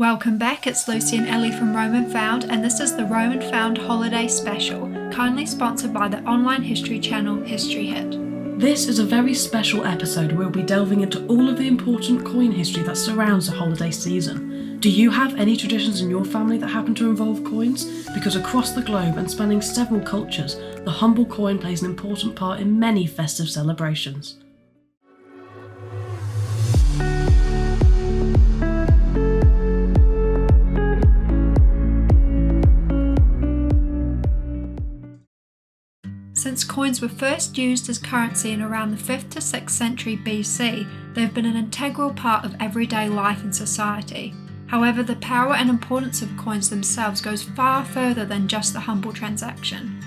Welcome back, it's Lucy and Ellie from Rome and Found, and this is the Rome and Found Holiday Special, kindly sponsored by the online history channel History Hit. This is a very special episode where we'll be delving into all of the important coin history that surrounds the holiday season. Do you have any traditions in your family that happen to involve coins? Because across the globe and spanning several cultures, the humble coin plays an important part in many festive celebrations. Since coins were first used as currency in around the 5th to 6th century BC, they've been an integral part of everyday life in society. However, the power and importance of coins themselves goes far further than just the humble transaction.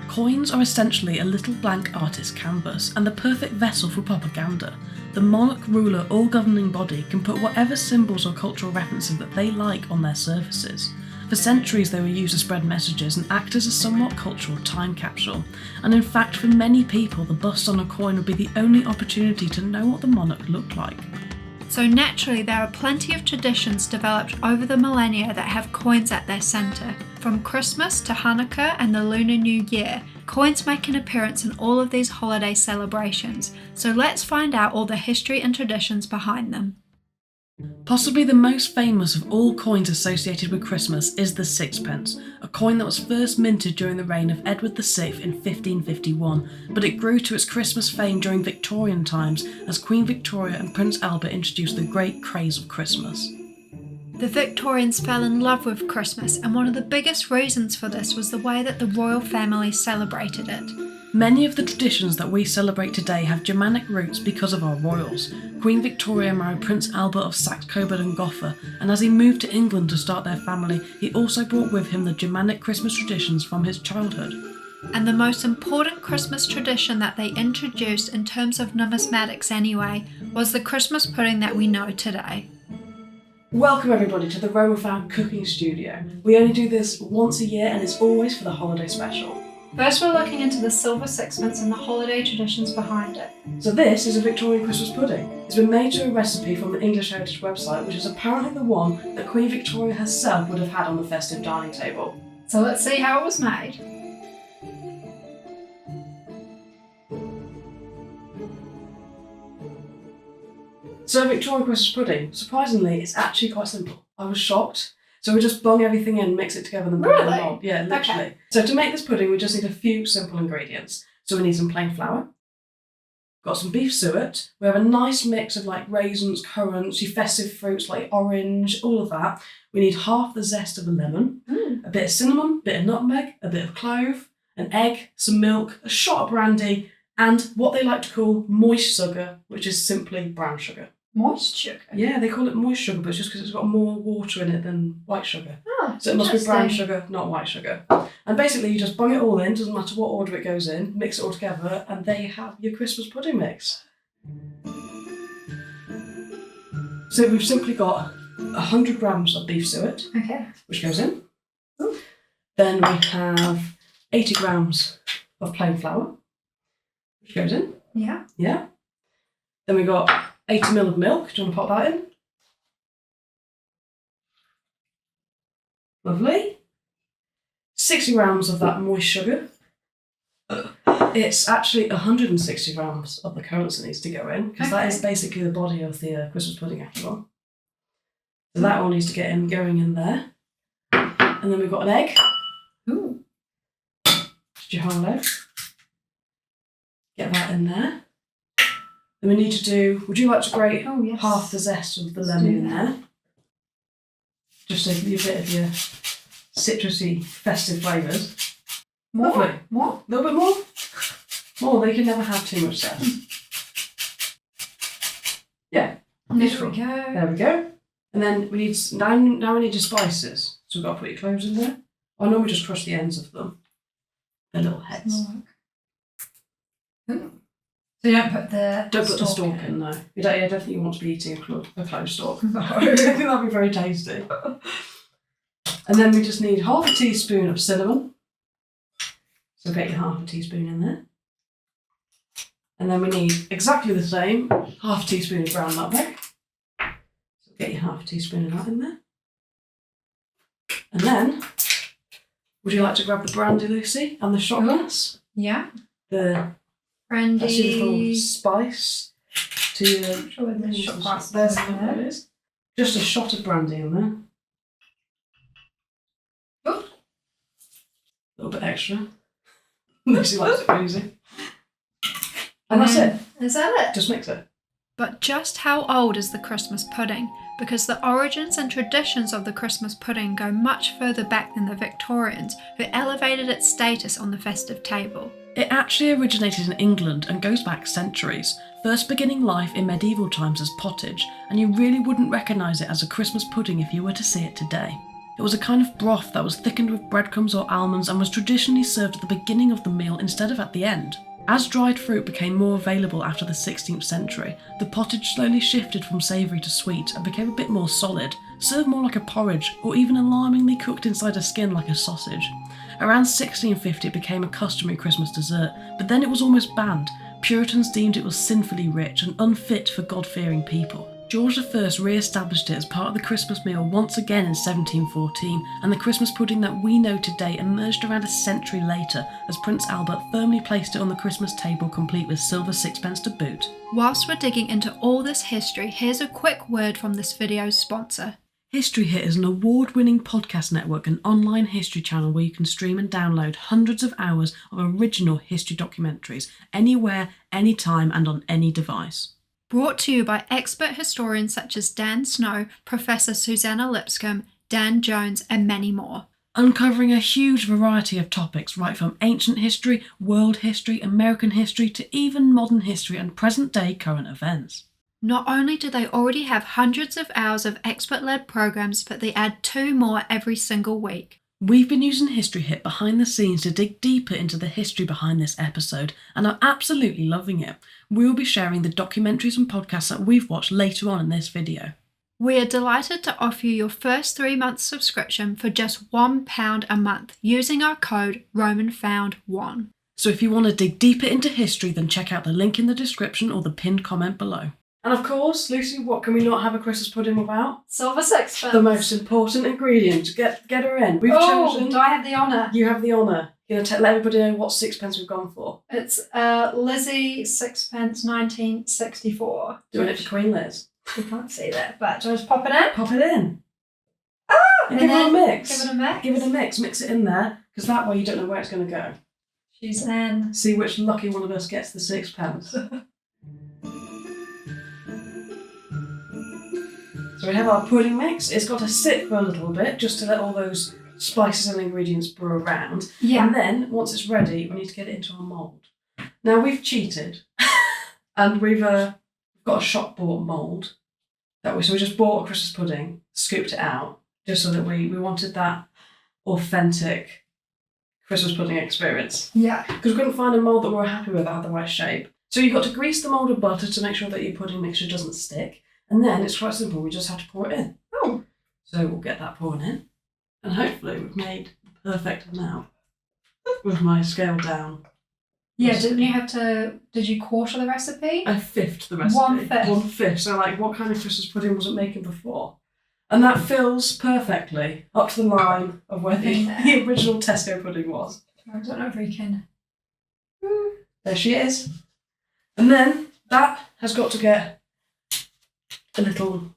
Coins are essentially a little blank artist's canvas and the perfect vessel for propaganda. The monarch, ruler or governing body can put whatever symbols or cultural references that they like on their surfaces. For centuries they were used to spread messages and act as a somewhat cultural time capsule, and in fact for many people the bust on a coin would be the only opportunity to know what the monarch looked like. So naturally there are plenty of traditions developed over the millennia that have coins at their centre. From Christmas to Hanukkah and the Lunar New Year, coins make an appearance in all of these holiday celebrations, so let's find out all the history and traditions behind them. Possibly the most famous of all coins associated with Christmas is the sixpence, a coin that was first minted during the reign of Edward VI in 1551, but it grew to its Christmas fame during Victorian times as Queen Victoria and Prince Albert introduced the great craze of Christmas. The Victorians fell in love with Christmas, and one of the biggest reasons for this was the way that the royal family celebrated it. Many of the traditions that we celebrate today have Germanic roots because of our royals. Queen Victoria married Prince Albert of Saxe-Coburg and Gotha, and as he moved to England to start their family, he also brought with him the Germanic Christmas traditions from his childhood. And the most important Christmas tradition that they introduced in terms of numismatics anyway, was the Christmas pudding that we know today. Welcome everybody to the Rome and Found cooking studio. We only do this once a year and it's always for the holiday special. First we're looking into the silver sixpence and the holiday traditions behind it. So this is a Victorian Christmas pudding. It's been made to a recipe from the English Heritage website, which is apparently the one that Queen Victoria herself would have had on the festive dining table. So let's see how it was made. So Victorian Christmas pudding, surprisingly, it's actually quite simple. I was shocked. So we just bung everything in, mix it together and then put it in the mold. Yeah, literally. Okay. So to make this pudding, we just need a few simple ingredients. So we need some plain flour. Got some beef suet. We have a nice mix of like raisins, currants, your festive fruits like orange, all of that. We need half the zest of a lemon, a bit of cinnamon, a bit of nutmeg, a bit of clove, an egg, some milk, a shot of brandy, and what they like to call moist sugar, which is simply brown sugar. Moist sugar? Yeah, they call it moist sugar, but it's just because it's got more water in it than white sugar. Oh, so it must be brown sugar, not white sugar. And basically you just bung it all in, doesn't matter what order it goes in, mix it all together, and there you have your Christmas pudding mix. So we've simply got 100 grams of beef suet, which goes in. Ooh. Then we have 80 grams of plain flour, which goes in. Yeah. Yeah. Then we got 80 ml of milk. Do you want to pop that in? Lovely. 60 grams of that moist sugar. It's actually 160 grams of the currants that needs to go in, because that is basically the body of the Christmas pudding after all. So that all needs to get going in there. And then we've got an egg. Ooh. Just your whole egg. Get that in there. Then we need to do, would you like to grate half the zest of the lemon in there? Just to give you a bit of your citrusy, festive flavours. More? Lovely. More? A little bit more? More, they can never have too much zest. Yeah. There Beautiful. we go. There we go. And then we need, now we need your spices. So we've got to put your cloves in there. I normally just crush the ends of them. The little heads. So you don't put the stalk in, no. I don't think you want to be eating a clove stalk. No. I think that'd be very tasty. And then we just need half a teaspoon of cinnamon. So get your half a teaspoon in there. And then we need exactly the same, half a teaspoon of ground nutmeg. So get your half a teaspoon of that in there. And then, would you like to grab the brandy, Lucy, and the shot glass? Yeah. The brandy. That's your little spice to your... Sure, the shot glass. There's what it is. Just a shot of brandy in there. Oh. A little bit extra. Lucy likes it crazy. And that's it. Is that it? Just mix it. But just how old is the Christmas pudding? Because the origins and traditions of the Christmas pudding go much further back than the Victorians, who elevated its status on the festive table. It actually originated in England and goes back centuries, first beginning life in medieval times as pottage, and you really wouldn't recognise it as a Christmas pudding if you were to see it today. It was a kind of broth that was thickened with breadcrumbs or almonds and was traditionally served at the beginning of the meal instead of at the end. As dried fruit became more available after the 16th century, the pottage slowly shifted from savoury to sweet and became a bit more solid, served more like a porridge, or even alarmingly cooked inside a skin like a sausage. Around 1650 it became a customary Christmas dessert, but then it was almost banned. Puritans deemed it was sinfully rich and unfit for God-fearing people. George I re-established it as part of the Christmas meal once again in 1714, and the Christmas pudding that we know today emerged around a century later as Prince Albert firmly placed it on the Christmas table complete with silver sixpence to boot. Whilst we're digging into all this history, here's a quick word from this video's sponsor. History Hit is an award-winning podcast network and online history channel where you can stream and download hundreds of hours of original history documentaries anywhere, anytime and on any device. Brought to you by expert historians such as Dan Snow, Professor Susanna Lipscomb, Dan Jones and many more. Uncovering a huge variety of topics right from ancient history, world history, American history to even modern history and present-day current events. Not only do they already have hundreds of hours of expert-led programs, but they add 2 more every single week. We've been using History Hit behind the scenes to dig deeper into the history behind this episode and are absolutely loving it. We will be sharing the documentaries and podcasts that we've watched later on in this video. We are delighted to offer you your first 3 months subscription for just £1 a month using our code RomanFound1. So if you want to dig deeper into history, then check out the link in the description or the pinned comment below. And of course, Lucy, what can we not have a Christmas pudding without? Silver sixpence. The most important ingredient. Get her in. We've chosen... do I have the honour? You have the honour. You're going to let everybody know what sixpence we've gone for. It's Lizzie sixpence 1964. Doing it for Queen Liz. You can't see that, but do I just pop it in? Pop it in. Ah! And give it a mix. Give it a mix. Give it a mix. Mix it in there, because that way you don't know where it's going to go. She's in. See which lucky one of us gets the sixpence. So we have our pudding mix. It's got to sit for a little bit just to let all those spices and ingredients brew around. Yeah. And then once it's ready, we need to get it into our mould. Now we've cheated and we've got a shop bought mould. So we just bought a Christmas pudding, scooped it out, just so that we wanted that authentic Christmas pudding experience. Yeah. Because we couldn't find a mould that we were happy with that had the right shape. So you've got to grease the mould with butter to make sure that your pudding mixture doesn't stick. And then it's quite simple, we just have to pour it in. Oh. So we'll get that pouring in. And hopefully we've made the perfect amount with my scale down. Yeah, did you quarter the recipe? I fifth the recipe. 1/5. 1/5. So like, what kind of Christmas pudding was it making before? And that fills perfectly up to the line of where the original Tesco pudding was. I don't know if we can. There she is. And then that has got to get a little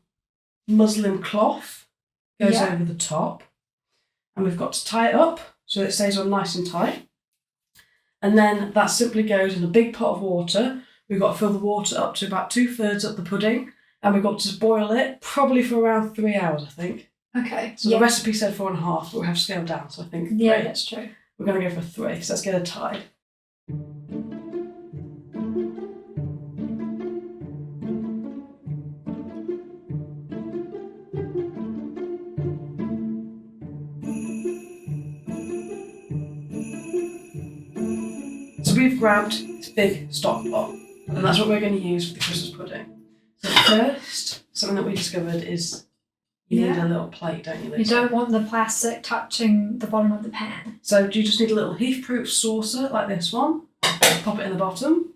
muslin cloth goes over the top, and we've got to tie it up so it stays on nice and tight. And then that simply goes in a big pot of water. We've got to fill the water up to about 2/3 up the pudding, and we've got to boil it probably for around 3 hours, I think. Okay. So the recipe said 4.5, but we have scaled down, so I think 3. Yeah, that's true. We're going to go for 3, so let's get it tied. So we've grabbed this big stock pot, and that's what we're going to use for the Christmas pudding. So first, something that we discovered is you need a little plate, don't you, Lisa? You don't want the plastic touching the bottom of the pan. So you just need a little heat-proof saucer like this one. Pop it in the bottom.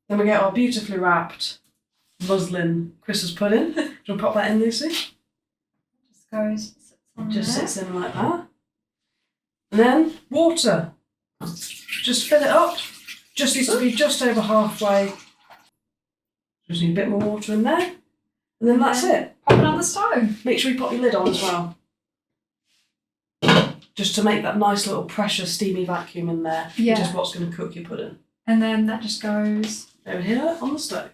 Then we get our beautifully wrapped muslin Christmas pudding. Do you want to pop that in, Lucy? Just goes. Just sits in like that. And then water. Just fill it up. Just needs to be just over halfway. Just need a bit more water in there. And then that's it. Pop it on the stove. Make sure you put your lid on as well. Just to make that nice little pressure steamy vacuum in there, which is what's going to cook your pudding. And then that just goes... over here on the stove.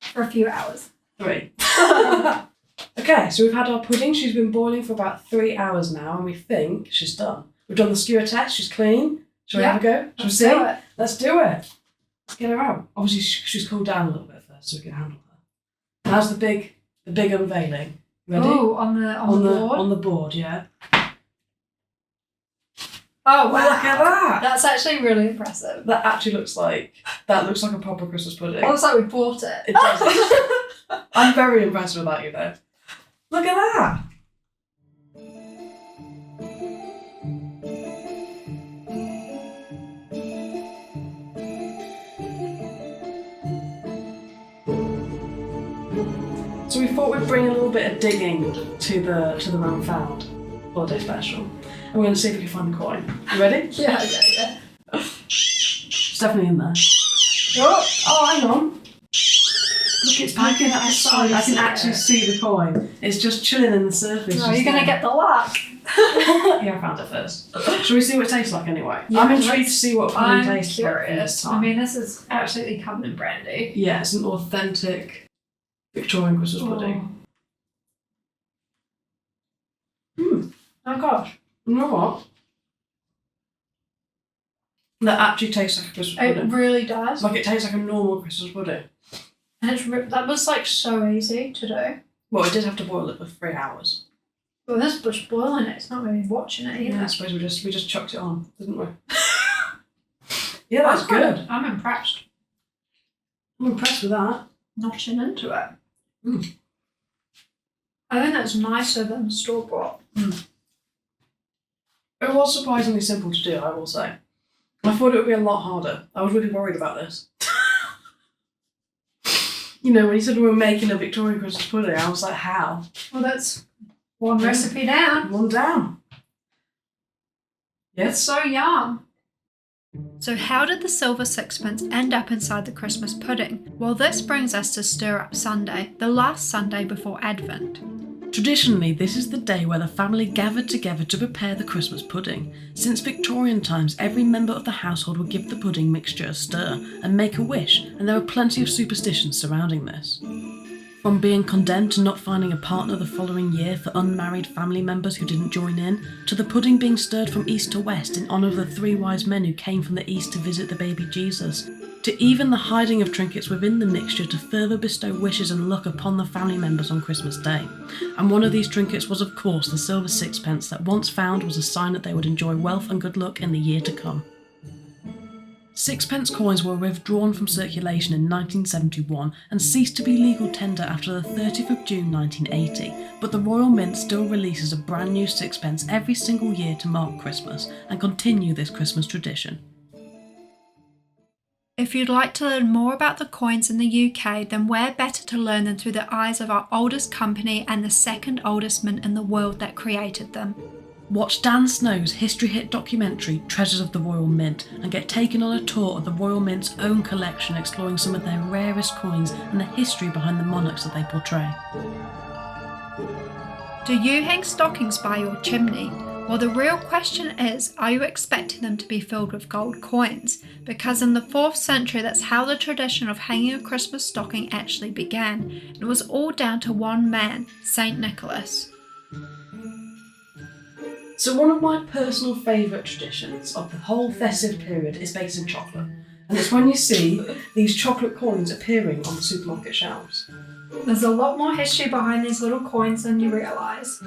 For a few hours. 3. Okay, so we've had our pudding. She's been boiling for about 3 hours now, and we think she's done. We've done the skewer test. She's clean. Shall we have a go? Shall we see? Do it. Let's do it. Let's get her out. Obviously, she's cooled down a little bit first, so we can handle her. How's the big unveiling? Ready? Oh, on the board? On the board, yeah. Oh, wow. Look at that. That's actually really impressive. That actually looks like a proper Christmas pudding. It looks like we bought it. It does. I'm very impressed with that, you know. Look at that. So we thought we'd bring a little bit of digging to the Man Found holiday special. And we're going to see if we can find the coin. You ready? Yeah. It's definitely in there. Oh, hang on. Look, it's poking at the side. I can actually see the coin. It's just chilling in the surface. Oh, you're going to get the luck. Yeah, I found it first. Shall we see what it tastes like anyway? Yeah, I'm intrigued to see what pudding I'm tastes like this time. I mean, this is absolutely covered in brandy. Yeah, it's an authentic Victorian Christmas pudding. Oh gosh. You know what? That actually tastes like a Christmas pudding. It really does. Like it tastes like a normal Christmas pudding. And that was like so easy to do. Well, it did have to boil it for 3 hours. Well, this was boiling it. It's not really watching it either. Yeah, I suppose we just chucked it on, didn't we? Yeah, that's good. I'm impressed. I'm impressed with that. Notching into it. I think that's nicer than store bought. It was surprisingly simple to do, I will say. I thought it would be a lot harder. I was really worried about this. You know, when you said we were making a Victorian Christmas pudding, I was like, how? Well, that's one recipe down. One down. It's so yum. So how did the silver sixpence end up inside the Christmas pudding? Well, this brings us to Stir Up Sunday, the last Sunday before Advent. Traditionally, this is the day where the family gathered together to prepare the Christmas pudding. Since Victorian times, every member of the household would give the pudding mixture a stir and make a wish, and there are plenty of superstitions surrounding this. From being condemned to not finding a partner the following year for unmarried family members who didn't join in, to the pudding being stirred from east to west in honour of the 3 wise men who came from the east to visit the baby Jesus, to even the hiding of trinkets within the mixture to further bestow wishes and luck upon the family members on Christmas Day. And one of these trinkets was of course the silver sixpence that once found was a sign that they would enjoy wealth and good luck in the year to come. Sixpence coins were withdrawn from circulation in 1971 and ceased to be legal tender after the 30th of June 1980, but the Royal Mint still releases a brand new sixpence every single year to mark Christmas and continue this Christmas tradition. If you'd like to learn more about the coins in the UK, then where better to learn than through the eyes of our oldest company and the second oldest mint in the world that created them. Watch Dan Snow's history hit documentary Treasures of the Royal Mint and get taken on a tour of the Royal Mint's own collection, exploring some of their rarest coins and the history behind the monarchs that they portray. Do you hang stockings by your chimney? Well, the real question is, are you expecting them to be filled with gold coins? Because in the 4th century, that's how the tradition of hanging a Christmas stocking actually began. It was all down to one man, St. Nicholas. So one of my personal favourite traditions of the whole festive period is based in chocolate. And it's when you see these chocolate coins appearing on the supermarket shelves. There's a lot more history behind these little coins than you realise.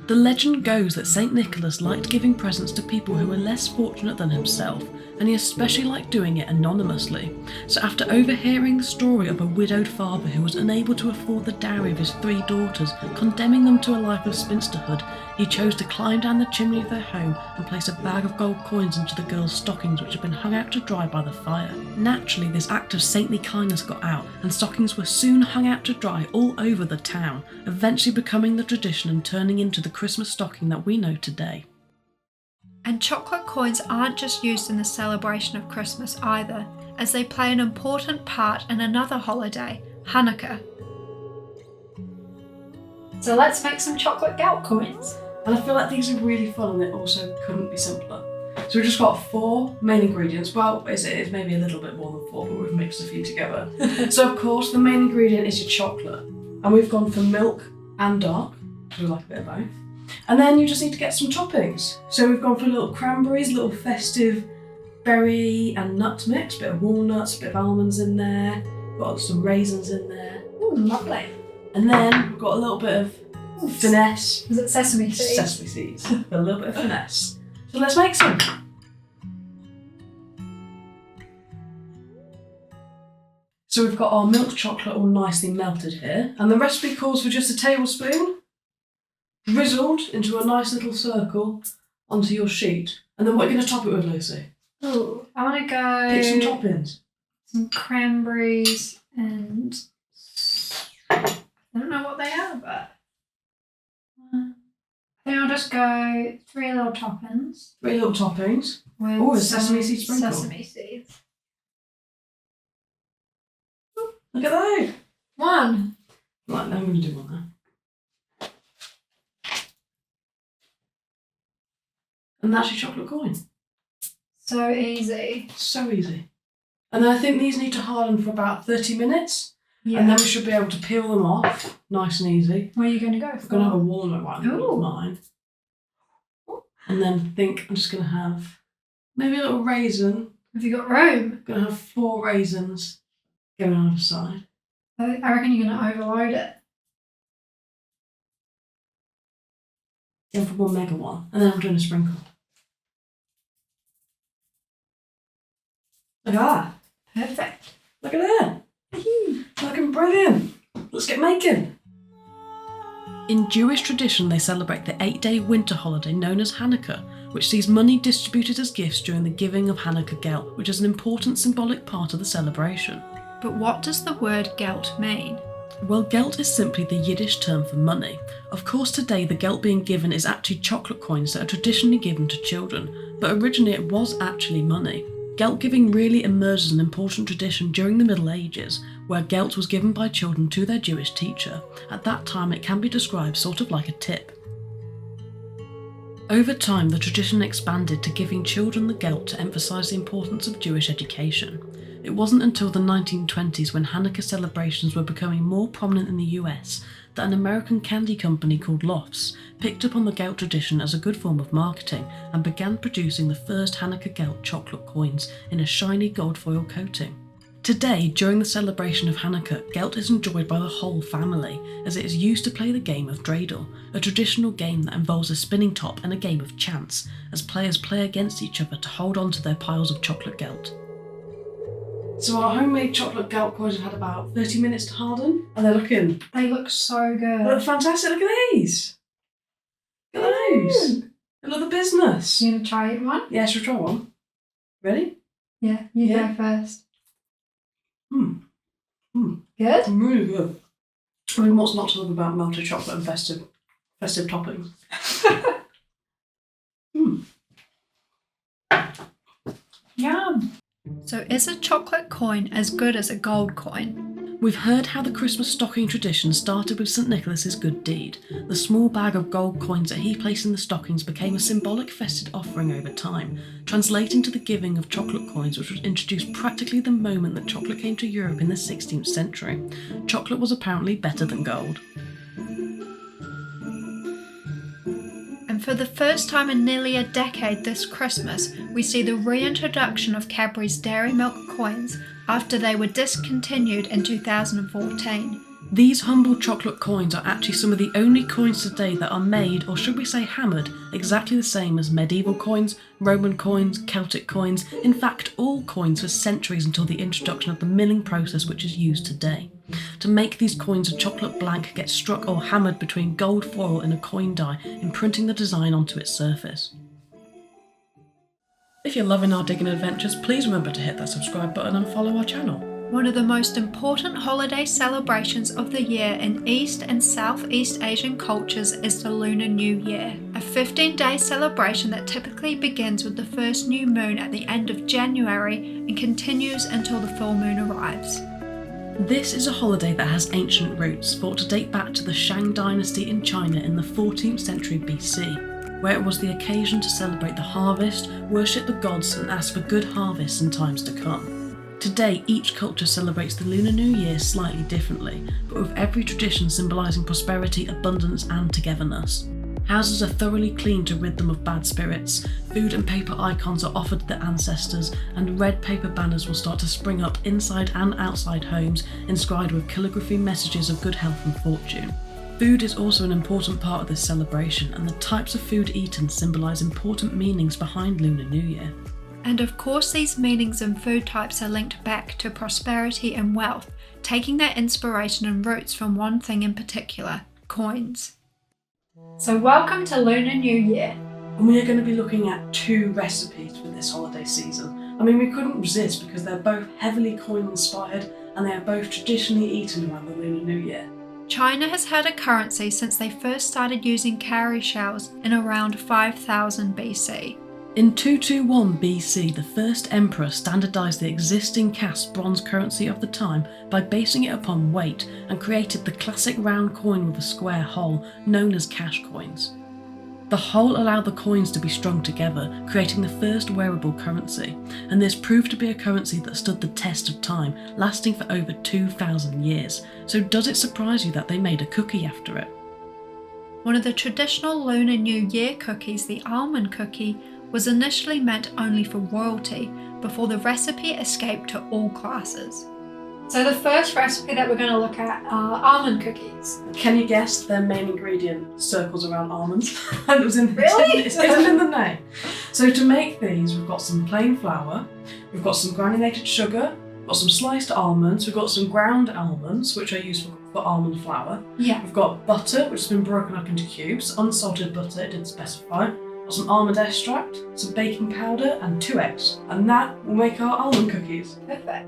The legend goes that St. Nicholas liked giving presents to people who were less fortunate than himself, and he especially liked doing it anonymously. So after overhearing the story of a widowed father who was unable to afford the dowry of his 3 daughters, condemning them to a life of spinsterhood, he chose to climb down the chimney of their home and place a bag of gold coins into the girls' stockings, which had been hung out to dry by the fire. Naturally, this act of saintly kindness got out, and stockings were soon hung out to dry all over the town, eventually becoming the tradition and turning into the Christmas stocking that we know today. And chocolate coins aren't just used in the celebration of Christmas either, as they play an important part in another holiday, Hanukkah. So let's make some chocolate gelt coins. And I feel like these are really fun and they also couldn't be simpler. So we've just got 4 main ingredients. Well, it's maybe a little bit more than 4, but we've mixed a few together. So of course, the main ingredient is your chocolate. And we've gone for milk and dark, because we like a bit of both. And then you just need to get some toppings. So we've gone for little cranberries, little festive berry and nut mix, a bit of walnuts, a bit of almonds in there. Got some raisins in there. Ooh, lovely. And then we've got a little bit of finesse. Is it sesame seeds? Sesame seeds. A little bit of finesse. So let's make some. So we've got our milk chocolate all nicely melted here, and the recipe calls for just a tablespoon drizzled into a nice little circle onto your sheet. And then what are you going to top it with, Lucy? Oh, I want to go... Pick some toppings. Some cranberries and... I don't know what they are, but... I think I'll just go 3 little toppings. 3 little toppings. Oh, a sesame seed sprinkle. Sesame seeds. Look at those. 1. Right, now I'm going to do one now. And that's your chocolate coin. So easy. So easy. And then I think these need to harden for about 30 minutes. Yeah. And then we should be able to peel them off, nice and easy. Where are you going to go? I'm going to have a walnut one Ooh. mine. And then I'm just going to have maybe a little raisin. Have you got room? I'm going to have 4 raisins going on either side. I reckon you're going to overload it. Go for one mega one. And then I'm doing a sprinkle. Look at that. Perfect. Look at that. Looking brilliant. Let's get making. In Jewish tradition, they celebrate the 8-day winter holiday known as Hanukkah, which sees money distributed as gifts during the giving of Hanukkah gelt, which is an important symbolic part of the celebration. But what does the word gelt mean? Well, gelt is simply the Yiddish term for money. Of course, today the gelt being given is actually chocolate coins that are traditionally given to children, but originally it was actually money. Gelt giving really emerged as an important tradition during the Middle Ages, where gelt was given by children to their Jewish teacher. At that time, it can be described sort of like a tip. Over time, the tradition expanded to giving children the gelt to emphasise the importance of Jewish education. It wasn't until the 1920s, when Hanukkah celebrations were becoming more prominent in the US, that an American candy company called Lofts picked up on the gelt tradition as a good form of marketing and began producing the first Hanukkah gelt chocolate coins in a shiny gold foil coating. Today, during the celebration of Hanukkah, gelt is enjoyed by the whole family, as it is used to play the game of dreidel, a traditional game that involves a spinning top and a game of chance, as players play against each other to hold on to their piles of chocolate gelt. So our homemade chocolate gelt coins have had about 30 minutes to harden, and They look so good. They look fantastic. Look at these. Look at those. They look the business. You going to try one? Yes, we'll try one. Ready? Yeah, you go first. Good? Really good. I mean, what's not to love about melted chocolate and festive toppings? Yum. So is a chocolate coin as good as a gold coin? We've heard how the Christmas stocking tradition started with St. Nicholas's good deed. The small bag of gold coins that he placed in the stockings became a symbolic festive offering over time, translating to the giving of chocolate coins, which was introduced practically the moment that chocolate came to Europe in the 16th century. Chocolate was apparently better than gold. And for the first time in nearly a decade this Christmas, we see the reintroduction of Cadbury's Dairy Milk coins after they were discontinued in 2014. These humble chocolate coins are actually some of the only coins today that are made, or should we say hammered, exactly the same as medieval coins, Roman coins, Celtic coins, in fact all coins for centuries until the introduction of the milling process which is used today. To make these coins, a chocolate blank gets struck or hammered between gold foil and a coin die, imprinting the design onto its surface. If you're loving our digging adventures, please remember to hit that subscribe button and follow our channel. One of the most important holiday celebrations of the year in East and Southeast Asian cultures is the Lunar New Year, a 15-day celebration that typically begins with the first new moon at the end of January and continues until the full moon arrives. This is a holiday that has ancient roots, thought to date back to the Shang dynasty in China in the 14th century BC, where it was the occasion to celebrate the harvest, worship the gods and ask for good harvests in times to come. Today, each culture celebrates the Lunar New Year slightly differently, but with every tradition symbolising prosperity, abundance and togetherness. Houses are thoroughly cleaned to rid them of bad spirits, food and paper icons are offered to the ancestors, and red paper banners will start to spring up inside and outside homes, inscribed with calligraphy messages of good health and fortune. Food is also an important part of this celebration, and the types of food eaten symbolise important meanings behind Lunar New Year. And of course, these meanings and food types are linked back to prosperity and wealth, taking their inspiration and roots from one thing in particular: coins. So welcome to Lunar New Year. And we are going to be looking at 2 recipes for this holiday season. I mean, we couldn't resist because they're both heavily coin inspired and they are both traditionally eaten around the Lunar New Year. China has had a currency since they first started using cowrie shells in around 5000 BC. In 221 BC, the first emperor standardised the existing cast bronze currency of the time by basing it upon weight and created the classic round coin with a square hole, known as cash coins. The hole allowed the coins to be strung together, creating the first wearable currency, and this proved to be a currency that stood the test of time, lasting for over 2,000 years. So does it surprise you that they made a cookie after it? One of the traditional Lunar New Year cookies, the Almond Cookie, was initially meant only for royalty before the recipe escaped to all classes. So the first recipe that we're going to look at are almond cookies. Can you guess their main ingredient circles around almonds? And it was in Really? It's in the name. So to make these, we've got some plain flour, we've got some granulated sugar, we've got some sliced almonds, we've got some ground almonds, which are used for almond flour. Yeah. We've got butter, which has been broken up into cubes, unsalted butter, it didn't specify. Some almond extract, some baking powder and 2 eggs, and that will make our almond cookies. Perfect.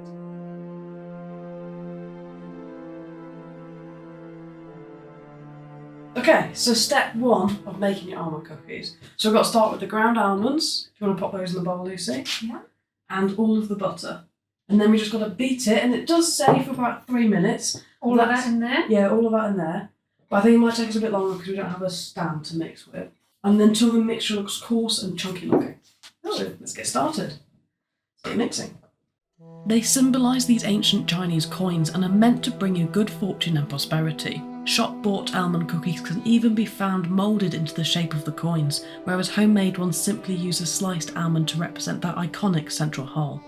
Okay, so step 1 of making your almond cookies. So we've got to start with the ground almonds, if you want to pop those in the bowl, Lucy. Yeah. And all of the butter. And then we just got to beat it, and it does say for about 3 minutes. All of that in there? Yeah, all of that in there. But I think it might take us a bit longer because we don't have a stand to mix with. And then until the mixture looks coarse and chunky looking. So let's get started. Start mixing. They symbolise these ancient Chinese coins and are meant to bring you good fortune and prosperity. Shop-bought almond cookies can even be found moulded into the shape of the coins, whereas homemade ones simply use a sliced almond to represent that iconic central hole.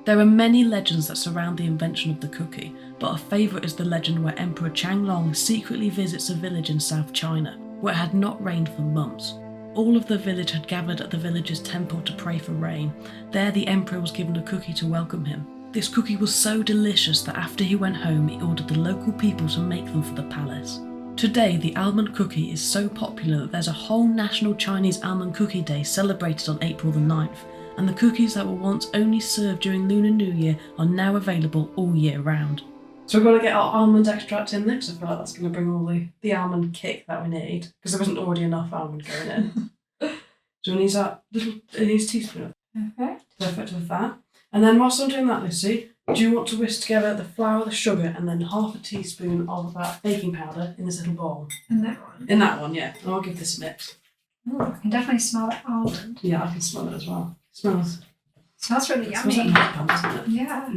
There are many legends that surround the invention of the cookie, but a favourite is the legend where Emperor Changlong secretly visits a village in South China, where it had not rained for months. All of the village had gathered at the village's temple to pray for rain. There the emperor was given a cookie to welcome him. This cookie was so delicious that after he went home he ordered the local people to make them for the palace. Today the almond cookie is so popular that there's a whole National Chinese Almond Cookie Day celebrated on April the 9th, and the cookies that were once only served during Lunar New Year are now available all year round. So we've got to get our almond extract in there because I feel like that's going to bring all the almond kick that we need, because there isn't already enough almond going in. So we need that it needs a teaspoon of Perfect with that. And then whilst I'm doing that, Lucy, do you want to whisk together the flour, the sugar, and then half a teaspoon of that baking powder in this little bowl? In that one? In that one, yeah. And I'll give this a mix. Ooh, I can definitely smell that almond. Yeah, I can smell it as well. It smells really yummy. Smells like marzipan, doesn't it? Yeah.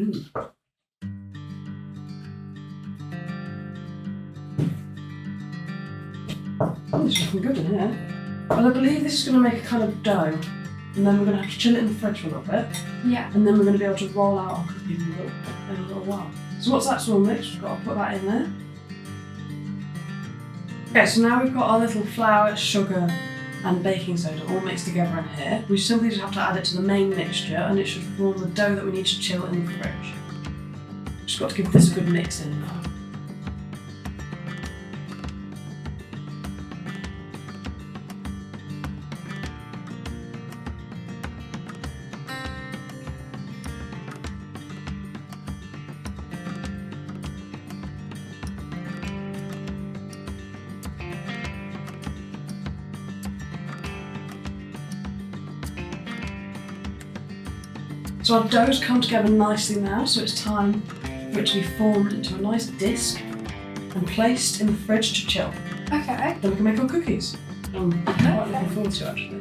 Oh, this is looking good in here. Well, I believe this is going to make a kind of dough, and then we're going to have to chill it in the fridge for a little bit, Yeah. and then we're going to be able to roll out our cookies in a little while. So once that's all mixed, we've got to put that in there. Okay, so now we've got our little flour, sugar, and baking soda all mixed together in here. We simply just have to add it to the main mixture, and it should form the dough that we need to chill in the fridge. Just got to give this a good mix in now. So our dough's come together nicely now, so it's time for it to be formed into a nice disc and placed in the fridge to chill. Okay. Then we can make our cookies. I'm quite looking forward to it, actually.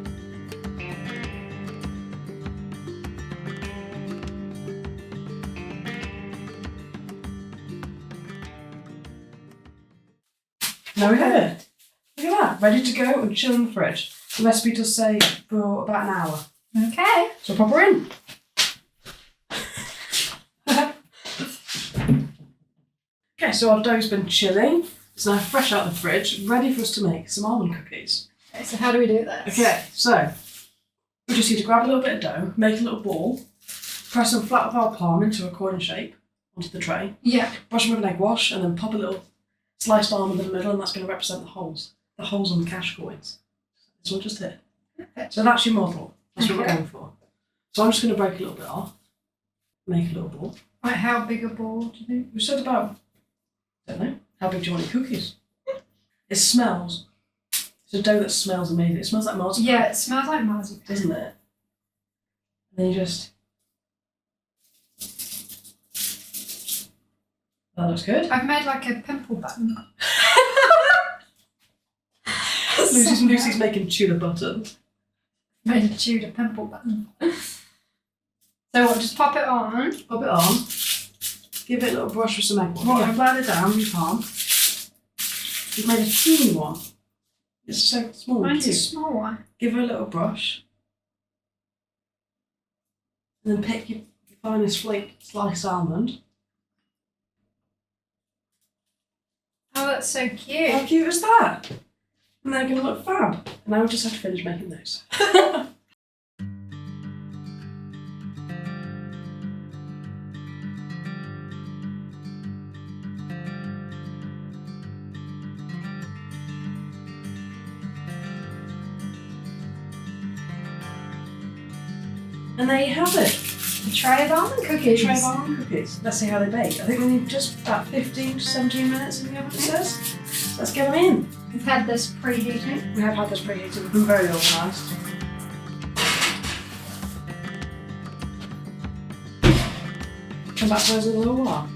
There we have it. Look at that, ready to go and chill in the fridge. The recipe does say for about an hour. Okay. So pop her in. Okay, so our dough's been chilling. It's now fresh out of the fridge, ready for us to make some almond cookies. Okay, so how do we do this? Okay, so we just need to grab a little bit of dough, make a little ball, press them flat with our palm into a coin shape onto the tray. Yeah. Brush them with an egg wash, and then pop a little sliced almond in the middle, and that's going to represent the holes on the cash coins. This one just here. Okay. So that's your model. That's what we're going for. So I'm just going to break a little bit off, make a little ball. Right, how big a ball do you think? We said about, I don't know, how big do you want your cookies? It smells. It's a dough that smells amazing. It smells like marzipan. Yeah, it smells like marzipan. Doesn't it? And then you just... That looks good. I've made like a pimple button. Lucy's making tuna button. Made a Tudor pimple button. So what, just pop it on? Pop it on. Give it a little brush with some egg wash. What? Yeah, blend it down with your palm. You've made a teeny one. It's so small and Mine's a cute. small one. Give her a little brush. And then pick your finest flake sliced almond. Oh, that's so cute. How cute is that? And they're going to look fab. And now we just have to finish making those. And there you have it. A tray of almond cookies. A tray of almond cookies. Let's see how they bake. I think they need just about 15 to 17 minutes in the oven, it says. So let's get them in. We've had this preheating. We have had this preheated. We've been very organised. Come back to those in a little while.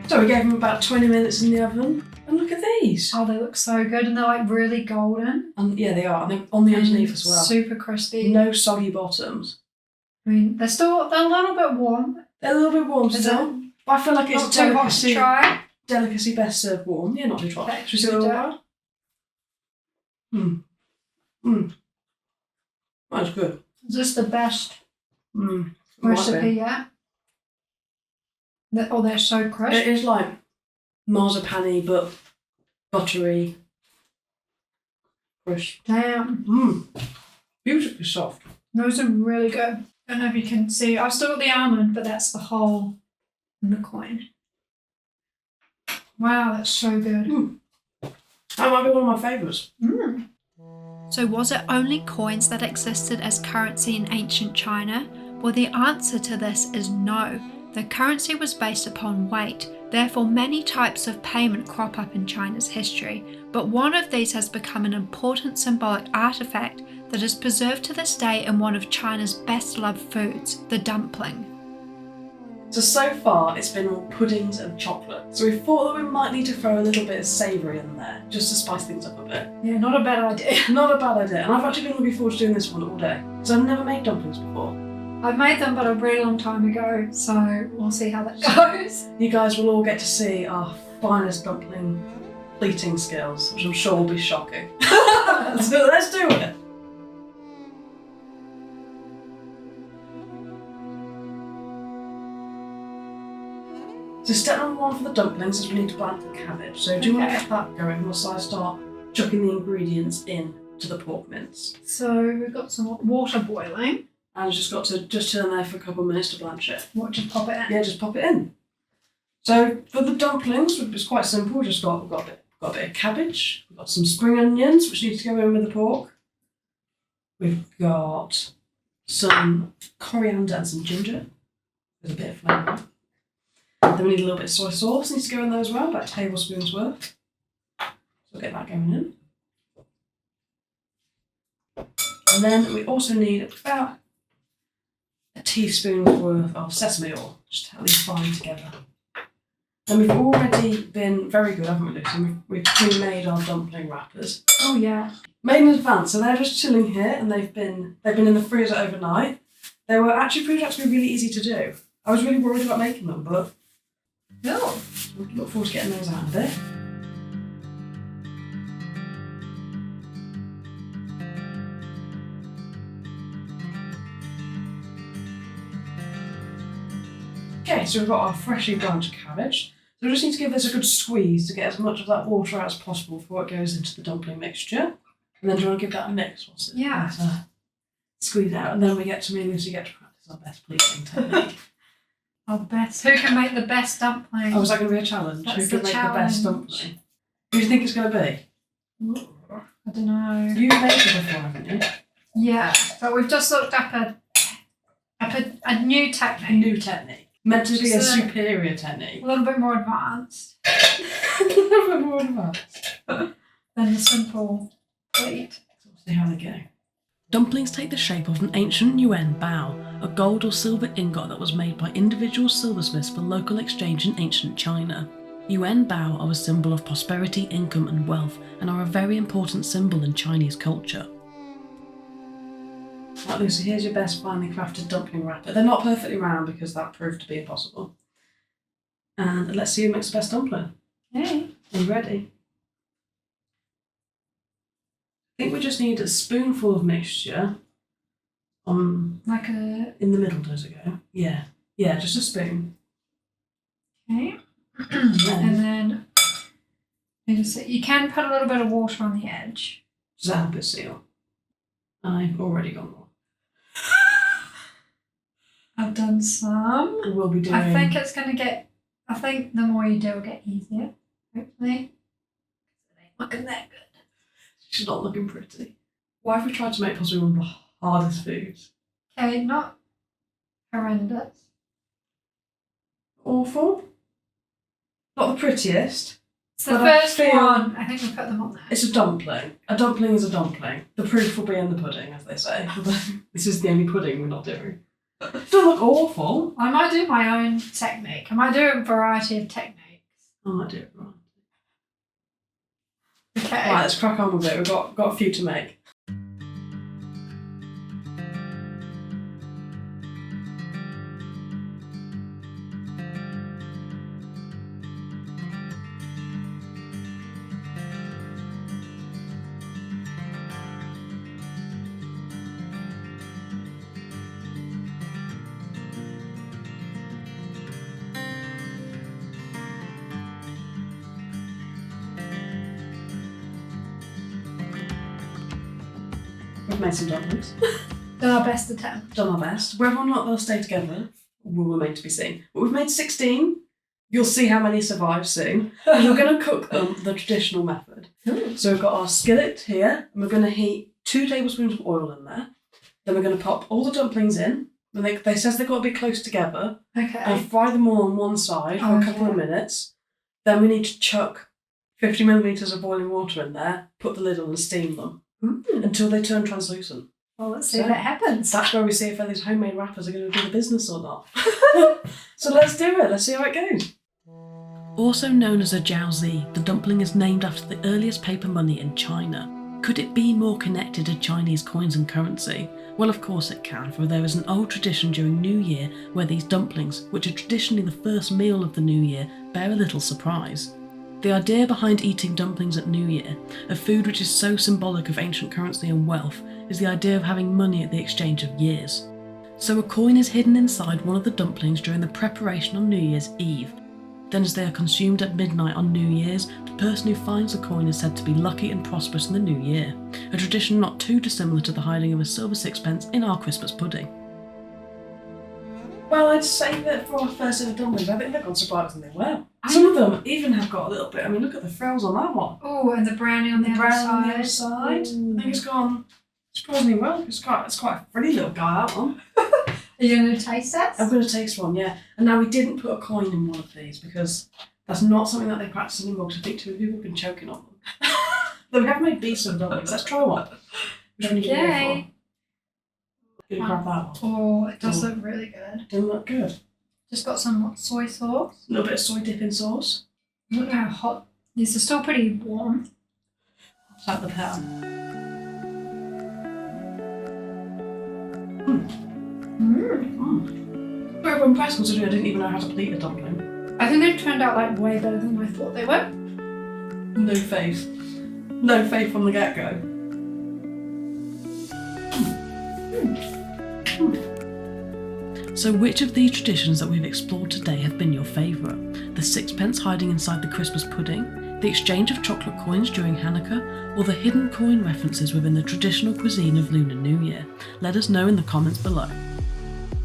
So we gave them about 20 minutes in the oven, and look at these. Oh, they look so good, and they're like really golden. And yeah, they are, and they're on the underneath as well. Super crispy. No soggy bottoms. I mean, they're a little bit warm. They're a little bit warm Is still, but I feel like it's Not a too hot to try. delicacy best served warm. Yeah, not too hot. Okay, Should we see a little while? That's good. Is this the best Might recipe be. yet? They're so crisp. It is like marzipan-y, but buttery. Crisp. Damn. Beautifully soft. Those are really good. I don't know if you can see. I've still got the almond, but that's the hole in the coin. Wow, that's so good. That might be one of my favourites. So was it only coins that existed as currency in ancient China? Well, the answer to this is no. The currency was based upon weight, therefore many types of payment crop up in China's history, but one of these has become an important symbolic artifact that is preserved to this day in one of China's best loved foods, the dumpling. So far it's been all puddings and chocolate. So we thought that we might need to throw a little bit of savoury in there, just to spice things up a bit. Yeah, not a bad idea. Not a bad idea, and I've actually been looking forward to doing this one all day, because I've never made dumplings before. I've made them, but a really long time ago, so we'll see how that goes. You guys will all get to see our finest dumpling pleating skills, which I'm sure will be shocking. So let's do it. So step number one for the dumplings is we need to blanch the cabbage. So do you want to get that going whilst I start chucking the ingredients in to the pork mince? So we've got some water boiling. And it's just got to just turn there for a couple of minutes to blanch it. What, just pop it in? Yeah, just pop it in. So for the dumplings, it's quite simple. We've got a bit of cabbage. We've got some spring onions, which need to go in with the pork. We've got some coriander and some ginger with a bit of flavour. Then we need a little bit of soy sauce. Needs to go in there as well, about a tablespoon's worth. So we'll get that going in. And then we also need about a teaspoon's worth of sesame oil, just to help these bind together. And we've already been very good, haven't we, Lucy? We've pre-made our dumpling wrappers. Oh yeah. Made in advance, so they're just chilling here, and they've been in the freezer overnight. They were actually proved out to be really easy to do. I was really worried about making them, but no. Look forward to getting those out of there. Okay, so we've got our freshly blanched cabbage. So we just need to give this a good squeeze to get as much of that water out as possible before it goes into the dumpling mixture. And then do you want to give that a mix? Squeeze out, and then we get to Lucy get to practice our best pleasing technique. Our best. Who can make the best dumpling? Oh, is that going to be a challenge? That's Who can make the best dumpling? Who do you think it's going to be? Ooh, I don't know. You've made it before, haven't you? Yeah, but we've just looked up a new technique. A new technique. Meant to be a superior technique. A little bit more advanced. A little bit more advanced. Than the simple plate. So we'll see how they go. Dumplings take the shape of an ancient yuan bao, a gold or silver ingot that was made by individual silversmiths for local exchange in ancient China. Yuan bao are a symbol of prosperity, income and wealth, and are a very important symbol in Chinese culture. Right, Lucy, here's your best finely crafted dumpling wrapper. They're not perfectly round because that proved to be impossible. And let's see who makes the best dumpling. Hey. Are you ready? I think we just need a spoonful of mixture in the middle, does it go? Yeah, just a spoon. Okay. And then you can put a little bit of water on the edge. Does that help it seal? I've already gone more. I've done some. We'll be doing. I think the more you do, it'll get easier. Hopefully. It ain't looking that good. She's not looking pretty. Why have we tried to make possibly one of the hardest foods? Okay, not horrendous. Awful. Not the prettiest. It's the first one. I think we put them on there. It's a dumpling. A dumpling is a dumpling. The proof will be in the pudding, as they say. This is the only pudding we're not doing. It doesn't look awful. I might do my own technique. I might do a variety of techniques. I might do it right. Okay. Right, let's crack on with it. We've got a few to make. We've made some dumplings. Done our best attempt. Done our best. Whether or not they'll stay together will remain to be seen. But we've made 16. You'll see how many survive soon. And we're going to cook them the traditional method. Ooh. So we've got our skillet here, and we're going to heat 2 tablespoons of oil in there. Then we're going to pop all the dumplings in. And they says they've got to be close together. Okay. And fry them all on one side for a couple of minutes. Then we need to chuck 50 millilitres of boiling water in there, put the lid on and steam them. Until they turn translucent. Well, let's see if that happens. That's where we see if these homemade wrappers are going to do the business or not. So let's do it. Let's see how it goes. Also known as a jiaozi, the dumpling is named after the earliest paper money in China. Could it be more connected to Chinese coins and currency? Well, of course it can, for there is an old tradition during New Year where these dumplings, which are traditionally the first meal of the New Year, bear a little surprise. The idea behind eating dumplings at New Year, a food which is so symbolic of ancient currency and wealth, is the idea of having money at the exchange of years. So a coin is hidden inside one of the dumplings during the preparation on New Year's Eve. Then as they are consumed at midnight on New Year's, the person who finds the coin is said to be lucky and prosperous in the new year, a tradition not too dissimilar to the hiding of a silver sixpence in our Christmas pudding. Well, I'd say that for our first set of dumplings, I think they've gone surprisingly well. Some of them even have got a little bit, I mean, look at the frills on that one. Oh, and the brownie on the other side. I think it's gone Surprisingly well. It's quite a pretty little guy, that one. Are you going to taste it? I'm going to taste one, yeah. And now we didn't put a coin in one of these because that's not something that they practice anymore, because I think too many people have been choking on them. Though we have made decent dumplings. Let's try one. Which one are you going to go for? You're going to grab that one? Oh, it does look really good. Doesn't look good. Just got some soy sauce. A little bit of soy dipping sauce. Look how hot. These are still pretty warm. Tap the pan. Very impressed considering I didn't even know how to pleat a dumpling. I think they've turned out like way better than I thought they would. No faith. No faith from the get-go. So which of these traditions that we've explored today have been your favourite? The sixpence hiding inside the Christmas pudding, the exchange of chocolate coins during Hanukkah, or the hidden coin references within the traditional cuisine of Lunar New Year? Let us know in the comments below.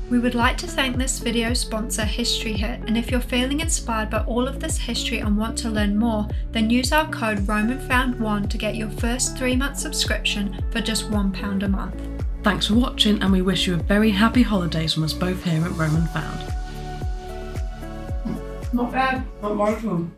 We would like to thank this video sponsor History Hit, and if you're feeling inspired by all of this history and want to learn more, then use our code RomanFound1 to get your first 3-month subscription for just £1 a month. Thanks for watching, and we wish you a very happy holidays from us both here at Roman Found. Not bad. Not bad at all.